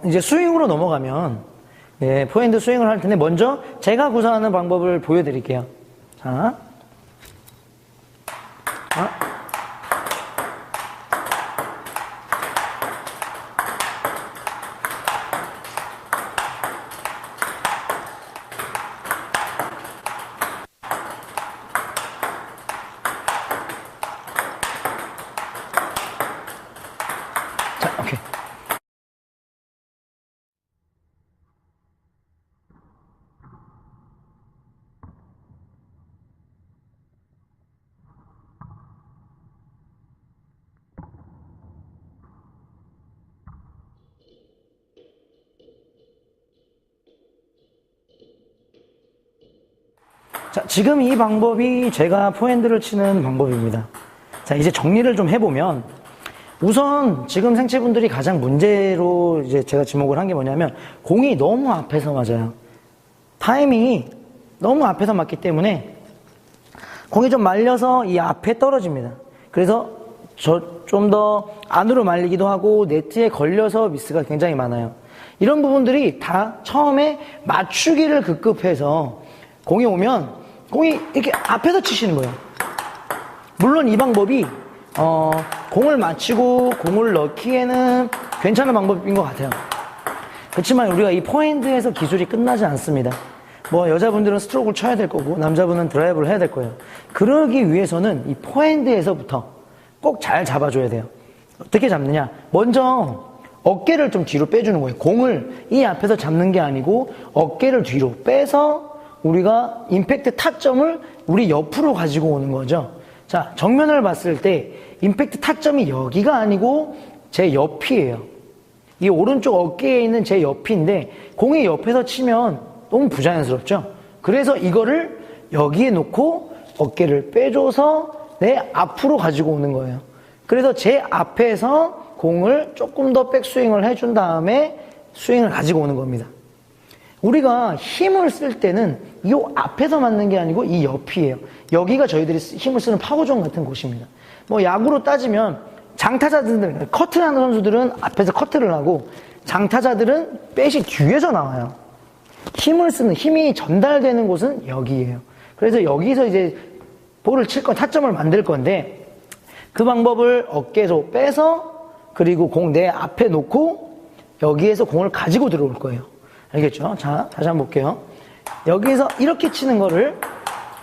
이제 스윙으로 넘어가면, 네, 포핸드 스윙을 할 텐데, 먼저 제가 구사하는 방법을 보여드릴게요. 자. 오케이. 자, 지금 이 방법이 제가 포핸드를 치는 방법입니다. 자, 이제 정리를 좀 해보면, 우선 지금 생체분들이 가장 문제로 이제 제가 지목을 한 게 뭐냐면, 공이 너무 앞에서 맞아요. 타이밍이 너무 앞에서 맞기 때문에 공이 좀 말려서 이 앞에 떨어집니다. 그래서 좀 더 안으로 말리기도 하고 네트에 걸려서 미스가 굉장히 많아요. 이런 부분들이 다 처음에 맞추기를 급급해서 공이 오면 공이 이렇게 앞에서 치시는 거예요. 물론 이 방법이 공을 맞추고 공을 넣기에는 괜찮은 방법인 것 같아요. 그렇지만 우리가 이 포핸드에서 기술이 끝나지 않습니다. 뭐 여자분들은 스트로크를 쳐야 될 거고 남자분은 드라이브를 해야 될 거예요. 그러기 위해서는 이 포핸드에서부터 꼭 잘 잡아줘야 돼요. 어떻게 잡느냐? 먼저 어깨를 좀 뒤로 빼주는 거예요. 공을 이 앞에서 잡는 게 아니고 어깨를 뒤로 빼서 우리가 임팩트 타점을 우리 옆으로 가지고 오는 거죠. 자, 정면을 봤을 때 임팩트 타점이 여기가 아니고 제 옆이에요. 이 오른쪽 어깨에 있는 제 옆인데 공이 옆에서 치면 너무 부자연스럽죠. 그래서 이거를 여기에 놓고 어깨를 빼줘서 내 앞으로 가지고 오는 거예요. 그래서 제 앞에서 공을 조금 더 백스윙을 해준 다음에 스윙을 가지고 오는 겁니다. 우리가 힘을 쓸 때는 이 앞에서 맞는 게 아니고 이 옆이에요. 여기가 저희들이 힘을 쓰는 파워존 같은 곳입니다. 뭐 야구로 따지면 장타자들, 커트하는 선수들은 앞에서 커트를 하고 장타자들은 백이 뒤에서 나와요. 힘을 쓰는, 힘이 전달되는 곳은 여기예요. 그래서 여기서 이제 볼을 칠 건, 타점을 만들 건데 그 방법을 어깨에서 빼서 그리고 공 내 앞에 놓고 여기에서 공을 가지고 들어올 거예요. 알겠죠? 자, 다시 한번 볼게요. 여기서 이렇게 치는 거를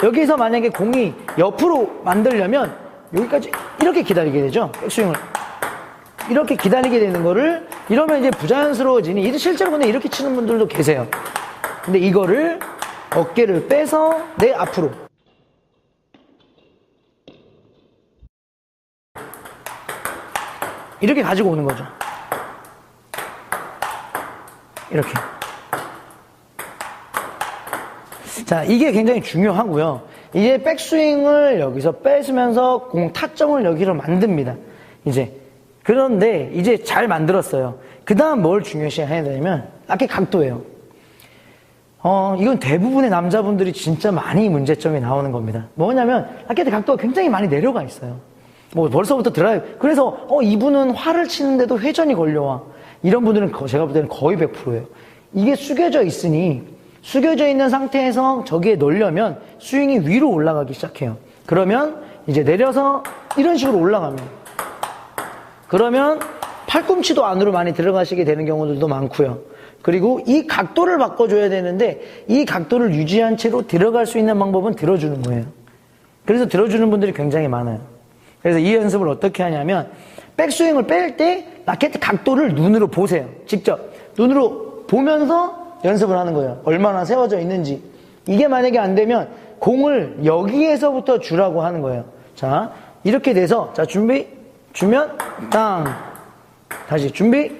여기서 만약에 공이 옆으로 만들려면 여기까지 이렇게 기다리게 되죠. 백스윙을. 이렇게 기다리게 되는 거를 이러면 이제 부자연스러워지니 실제로 근데 이렇게 치는 분들도 계세요. 근데 이거를 어깨를 빼서 내 앞으로 이렇게 가지고 오는 거죠. 이렇게. 자, 이게 굉장히 중요하고요. 이제 백스윙을 여기서 뺏으면서 공 타점을 여기로 만듭니다. 이제. 그런데 이제 잘 만들었어요. 그 다음 뭘 중요시 해야 되냐면 라켓 각도예요. 이건 대부분의 남자분들이 진짜 많이 문제점이 나오는 겁니다. 뭐냐면 라켓 각도가 굉장히 많이 내려가 있어요. 뭐 벌써부터 드라이브. 그래서 이분은 활을 치는데도 회전이 걸려와. 이런 분들은 제가 볼 때는 거의 100%예요. 이게 숙여져 있으니 숙여져 있는 상태에서 저기에 넣으려면 스윙이 위로 올라가기 시작해요. 그러면 이제 내려서 이런 식으로 올라가면 그러면 팔꿈치도 안으로 많이 들어가시게 되는 경우들도 많고요. 그리고 이 각도를 바꿔줘야 되는데 이 각도를 유지한 채로 들어갈 수 있는 방법은 들어주는 거예요. 그래서 들어주는 분들이 굉장히 많아요. 그래서 이 연습을 어떻게 하냐면 백스윙을 뺄 때 라켓 각도를 눈으로 보세요. 직접 눈으로 보면서 연습을 하는 거예요. 얼마나 세워져 있는지. 이게 만약에 안 되면 공을 여기에서부터 주라고 하는 거예요. 자, 이렇게 돼서 자, 준비, 주면 땅. 다시 준비,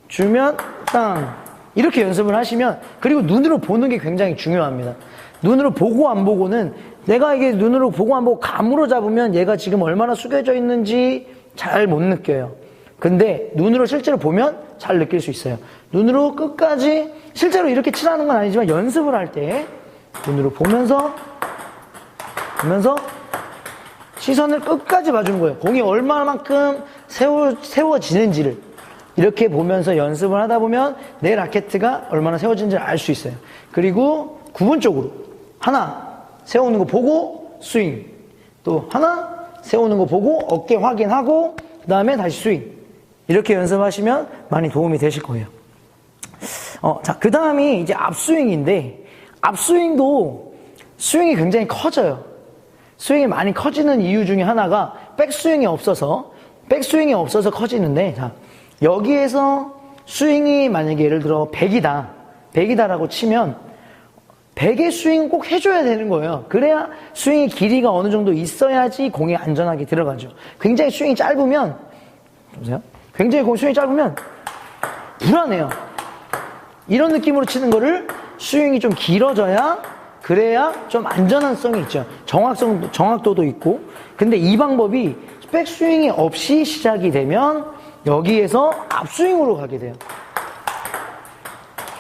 주면 땅. 이렇게 연습을 하시면, 그리고 눈으로 보는 게 굉장히 중요합니다. 눈으로 보고 안 보고는 내가 이게 눈으로 보고 안 보고 감으로 잡으면 얘가 지금 얼마나 숙여져 있는지 잘 못 느껴요. 근데 눈으로 실제로 보면 잘 느낄 수 있어요. 눈으로 끝까지 실제로 이렇게 치라는 건 아니지만 연습을 할 때 눈으로 보면서 시선을 끝까지 봐주는 거예요. 공이 얼마만큼 세워지는지를. 이렇게 보면서 연습을 하다 보면 내 라켓가 얼마나 세워진지를 알 수 있어요. 그리고 구분적으로 하나 세우는 거 보고 스윙, 또 하나 세우는 거 보고 어깨 확인하고 그 다음에 다시 스윙, 이렇게 연습하시면 많이 도움이 되실 거예요. 자, 그 다음이 이제 앞스윙인데, 앞스윙도 스윙이 굉장히 커져요. 스윙이 많이 커지는 이유 중에 하나가 백스윙이 없어서 커지는데, 자, 여기에서 스윙이 만약에 예를 들어 100이다라고 치면 100의 스윙 꼭 해줘야 되는 거예요. 그래야 스윙의 길이가 어느 정도 있어야지 공이 안전하게 들어가죠. 굉장히 스윙이 짧으면, 보세요. 굉장히 스윙이 짧으면 불안해요. 이런 느낌으로 치는 거를 스윙이 좀 길어져야, 그래야 좀 안전한성이 있죠. 정확도도 있고. 근데 이 방법이 백스윙이 없이 시작이 되면 여기에서 앞스윙으로 가게 돼요.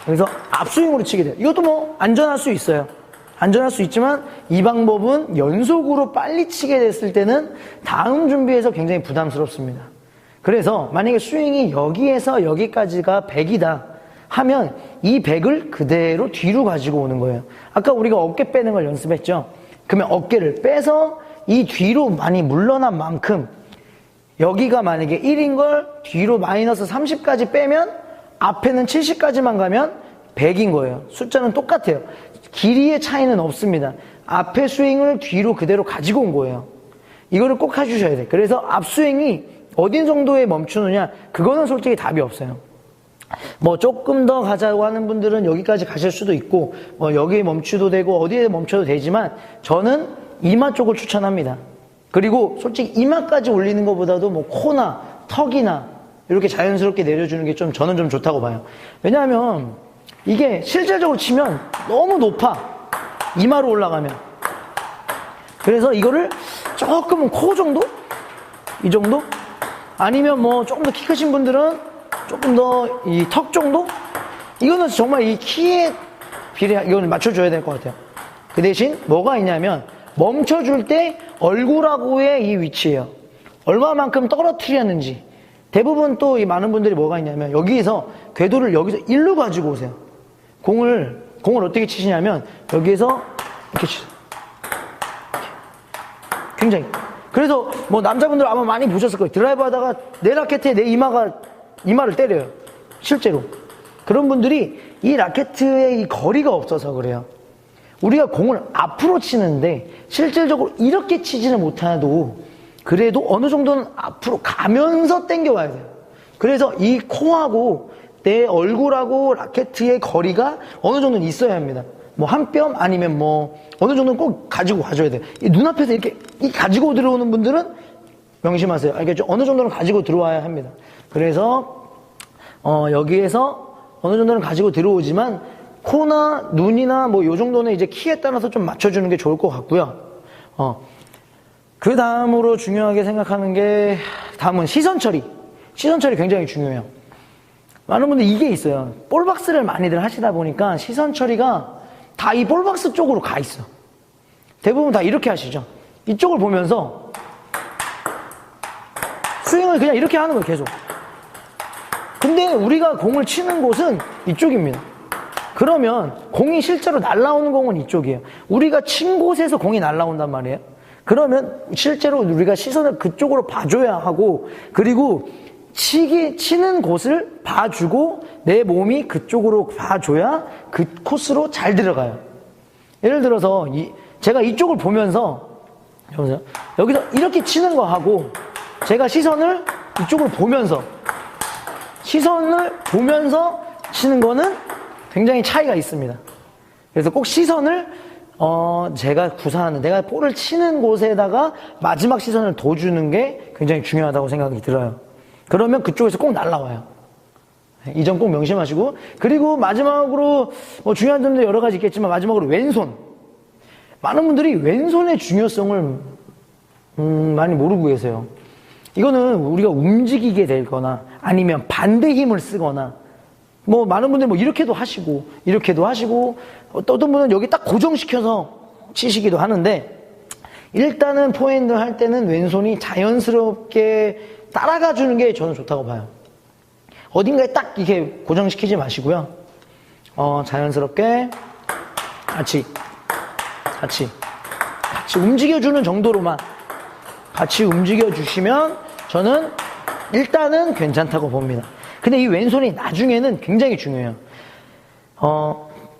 그래서 앞스윙으로 치게 돼요. 이것도 뭐 안전할 수 있어요. 안전할 수 있지만 이 방법은 연속으로 빨리 치게 됐을 때는 다음 준비에서 굉장히 부담스럽습니다. 그래서 만약에 스윙이 여기에서 여기까지가 100이다 하면 이 100을 그대로 뒤로 가지고 오는 거예요. 아까 우리가 어깨 빼는 걸 연습했죠. 그러면 어깨를 빼서 이 뒤로 많이 물러난 만큼, 여기가 만약에 1인 걸 뒤로 마이너스 30까지 빼면 앞에는 70까지만 가면 100인 거예요. 숫자는 똑같아요. 길이의 차이는 없습니다. 앞에 스윙을 뒤로 그대로 가지고 온 거예요. 이거를 꼭 해주셔야 돼요. 그래서 앞스윙이 어디 정도에 멈추느냐, 그거는 솔직히 답이 없어요. 뭐 조금 더 가자고 하는 분들은 여기까지 가실 수도 있고, 뭐 여기에 멈추도 되고 어디에 멈춰도 되지만 저는 이마 쪽을 추천합니다. 그리고 솔직히 이마까지 올리는 것보다도 뭐 코나 턱이나 이렇게 자연스럽게 내려주는 게 저는 좀 좋다고 봐요. 왜냐하면 이게 실질적으로 치면 너무 높아, 이마로 올라가면. 그래서 이거를 조금은 코 정도? 이 정도? 아니면 뭐 조금 더 키 크신 분들은 조금 더 이 턱 정도? 이거는 정말 이 키에 이건 맞춰줘야 될 것 같아요. 그 대신 뭐가 있냐면 멈춰줄 때 얼굴하고의 이 위치예요. 얼마만큼 떨어뜨렸는지. 대부분 또 이 많은 분들이 뭐가 있냐면 여기에서 궤도를 여기서 일로 가지고 오세요. 공을 어떻게 치시냐면 여기에서 이렇게 치세요. 굉장히. 그래서 뭐 남자분들 아마 많이 보셨을 거예요. 드라이브 하다가 내 라켓에 내 이마를 때려요. 실제로. 그런 분들이 이 라켓의 이 거리가 없어서 그래요. 우리가 공을 앞으로 치는데 실질적으로 이렇게 치지는 못해도 그래도 어느 정도는 앞으로 가면서 당겨와야 돼요. 그래서 이 코하고 내 얼굴하고 라켓의 거리가 어느 정도는 있어야 합니다. 뭐 한 뼘 아니면 뭐 어느 정도는 꼭 가지고 가줘야 돼요. 이 눈앞에서 이렇게 가지고 들어오는 분들은 명심하세요. 알겠죠? 어느 정도는 가지고 들어와야 합니다. 그래서 여기에서 어느 정도는 가지고 들어오지만 코나 눈이나 뭐 요 정도는 이제 키에 따라서 좀 맞춰주는 게 좋을 것 같고요. 그 다음으로 중요하게 생각하는 게, 다음은 시선 처리. 시선 처리 굉장히 중요해요. 많은 분들 이게 있어요. 볼박스를 많이들 하시다 보니까 시선 처리가 다 이 볼박스 쪽으로 가 있어. 대부분 다 이렇게 하시죠. 이쪽을 보면서 스윙을 그냥 이렇게 하는 거예요, 계속. 근데 우리가 공을 치는 곳은 이쪽입니다. 그러면 공이 실제로 날아오는 공은 이쪽이에요. 우리가 친 곳에서 공이 날아온단 말이에요. 그러면 실제로 우리가 시선을 그쪽으로 봐줘야 하고, 그리고 치는 곳을 봐주고 내 몸이 그쪽으로 봐줘야 그 코스로 잘 들어가요. 예를 들어서 제가 이쪽을 보면서, 여보세요? 여기서 이렇게 치는 거 하고 제가 시선을 이쪽을 보면서 치는 거는 굉장히 차이가 있습니다. 그래서 꼭 시선을 제가 구사하는, 내가 볼을 치는 곳에다가 마지막 시선을 둬주는 게 굉장히 중요하다고 생각이 들어요. 그러면 그쪽에서 꼭 날라와요. 이 점 꼭 명심하시고, 그리고 마지막으로 뭐 중요한 점도 여러 가지 있겠지만 마지막으로 왼손. 많은 분들이 왼손의 중요성을 많이 모르고 계세요. 이거는 우리가 움직이게 되거나 아니면 반대 힘을 쓰거나, 뭐 많은 분들이 뭐 이렇게도 하시고 어떤 분은 여기 딱 고정시켜서 치시기도 하는데, 일단은 포핸드 할 때는 왼손이 자연스럽게 따라가 주는 게 저는 좋다고 봐요. 어딘가에 딱 이렇게 고정시키지 마시고요. 자연스럽게 같이 움직여주는 정도로만 같이 움직여주시면 저는 일단은 괜찮다고 봅니다. 근데 이 왼손이 나중에는 굉장히 중요해요.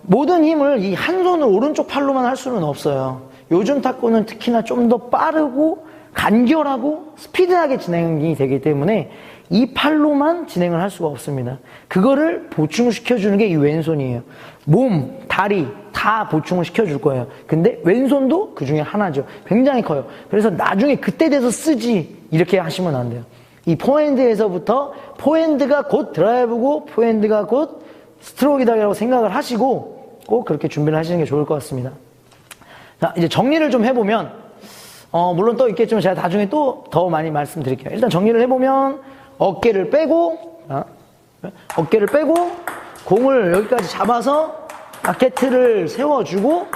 모든 힘을 이 한 손을 오른쪽 팔로만 할 수는 없어요. 요즘 탁구는 특히나 좀 더 빠르고 간결하고 스피드하게 진행이 되기 때문에 이 팔로만 진행을 할 수가 없습니다. 그거를 보충시켜주는 게 이 왼손이에요. 몸, 다리 다 보충을 시켜줄 거예요. 근데 왼손도 그 중에 하나죠. 굉장히 커요. 그래서 나중에 그때 돼서 쓰지 이렇게 하시면 안 돼요. 이 포핸드에서부터 포핸드가 곧 드라이브고 포핸드가 곧 스트로크이다라고 생각을 하시고 꼭 그렇게 준비를 하시는 게 좋을 것 같습니다. 자, 이제 정리를 좀 해보면 물론 또 있겠지만 제가 나중에 또 더 많이 말씀드릴게요. 일단 정리를 해보면 어깨를 빼고 공을 여기까지 잡아서 라켓을 세워주고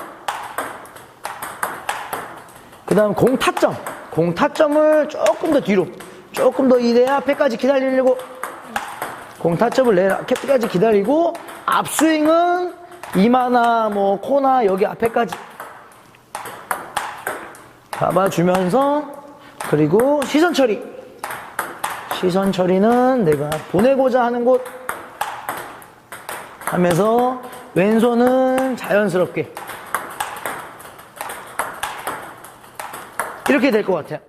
그 다음 공 타점을 조금 더 뒤로 조금 더 이 내 앞에까지 기다리려고 공 타점을 내 라켓까지 기다리고 앞스윙은 이마나 뭐 코나 여기 앞에까지 잡아주면서 그리고 시선 처리는 내가 보내고자 하는 곳 하면서 왼손은 자연스럽게 이렇게 될 것 같아요.